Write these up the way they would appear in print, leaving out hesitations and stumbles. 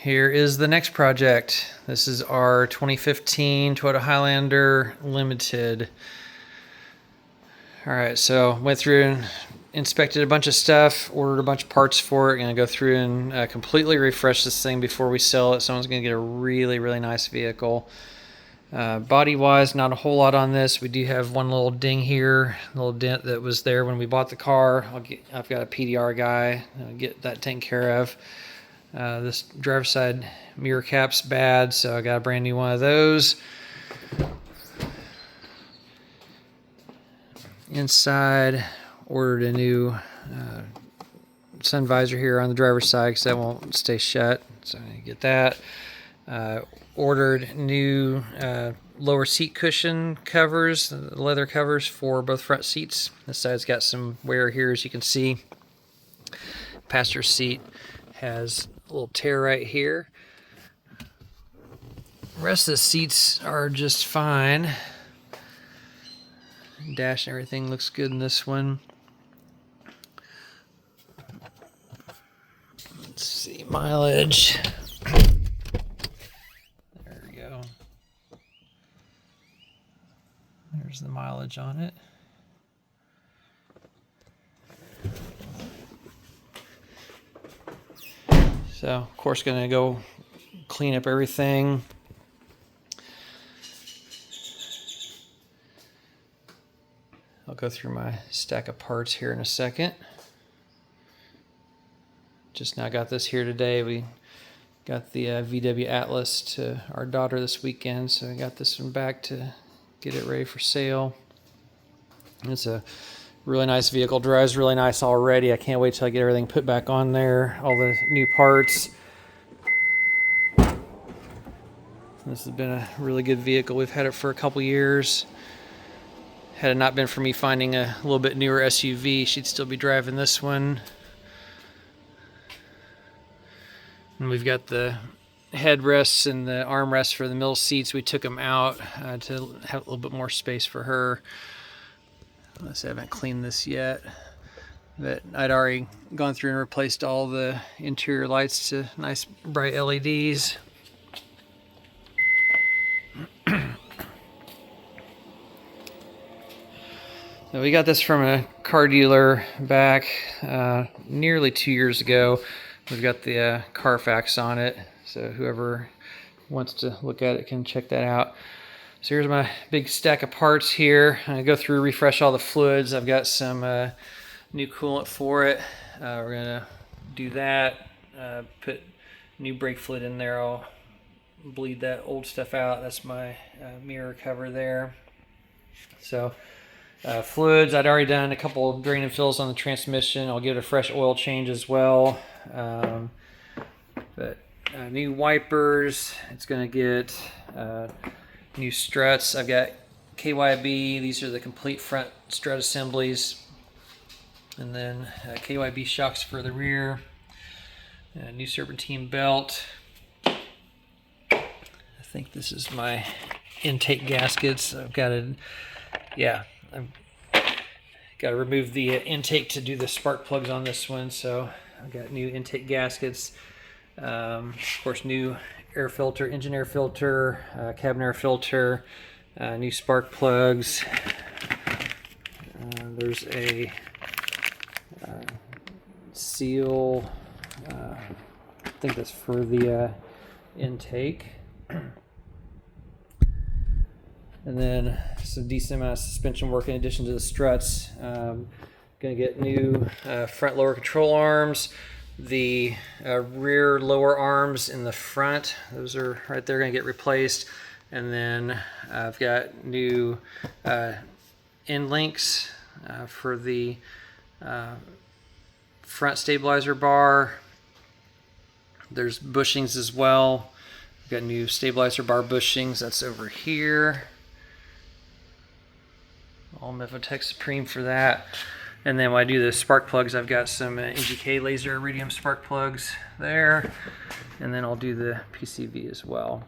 here is the next project. This is our 2015 Toyota Highlander Limited. All right, so went through and inspected a bunch of stuff, ordered a bunch of parts for it. Gonna go through and completely refresh this thing before we sell it. Someone's gonna get a really, really nice vehicle. Body-wise, not a whole lot on this. We do have one little ding here, a little dent that was there when we bought the car. I've got a PDR guy, get that taken care of. This driver's side mirror cap's bad, so I got a brand new one of those. Inside, ordered a new sun visor here on the driver's side because that won't stay shut, so I get that. Ordered new lower seat cushion covers, leather covers for both front seats. This side's got some wear here, as you can see. Passenger seat has a little tear right here. The rest of the seats are just fine. Dash and everything looks good in this one. Let's see, mileage. There we go. There's the mileage on it. So, of course, gonna go clean up everything. I'll go through my stack of parts here in a second. Just now got this here today. We got the VW Atlas to our daughter this weekend, so I got this one back to get it ready for sale. It's a really nice vehicle, drives really nice already. I can't wait till I get everything put back on there, all the new parts. This has been a really good vehicle. We've had it for a couple years. Had it not been for me finding a little bit newer SUV, she'd still be driving this one. And we've got the headrests and the armrests for the middle seats. We took them out to have a little bit more space for her. Unless I haven't cleaned this yet. But I'd already gone through and replaced all the interior lights to nice bright LEDs. So we got this from a car dealer back nearly 2 years ago. We've got the Carfax on it, so whoever wants to look at it can check that out. So here's my big stack of parts here. I'm gonna go through, refresh all the fluids. I've got some new coolant for it. We're gonna do that, put new brake fluid in there. I'll bleed that old stuff out. That's my mirror cover there. So fluids, I'd already done a couple drain and fills on the transmission. I'll give it a fresh oil change as well. But new wipers. It's going to get new struts. I've got KYB. These are the complete front strut assemblies. And then KYB shocks for the rear. New serpentine belt. I think this is my intake gaskets. I've got to, I've got to remove the intake to do the spark plugs on this one, so I've got new intake gaskets. Of course, new air filter, engine air filter, cabin air filter, new spark plugs. There's a seal. I think that's for the intake. And then some decent amount of suspension work in addition to the struts. Gonna get new front lower control arms. The rear lower arms in the front, those are right there, gonna get replaced. And then I've got new end links for the front stabilizer bar. There's bushings as well. I've got new stabilizer bar bushings, that's over here. All Mevotech Supreme for that. And then when I do the spark plugs, I've got some NGK laser iridium spark plugs there. And then I'll do the PCV as well.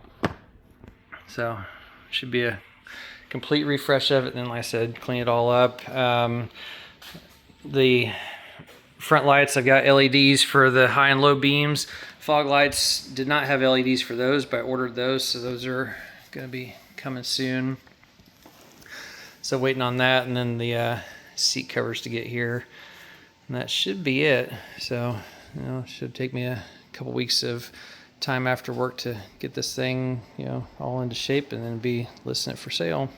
So should be a complete refresh of it. And then, like I said, clean it all up. The front lights, I've got LEDs for the high and low beams. Fog lights did not have LEDs for those, but I ordered those, so those are going to be coming soon. So waiting on that, and then the seat covers to get here, and that should be it. So it should take me a couple weeks of time after work to get this thing all into shape, and then be listing it for sale.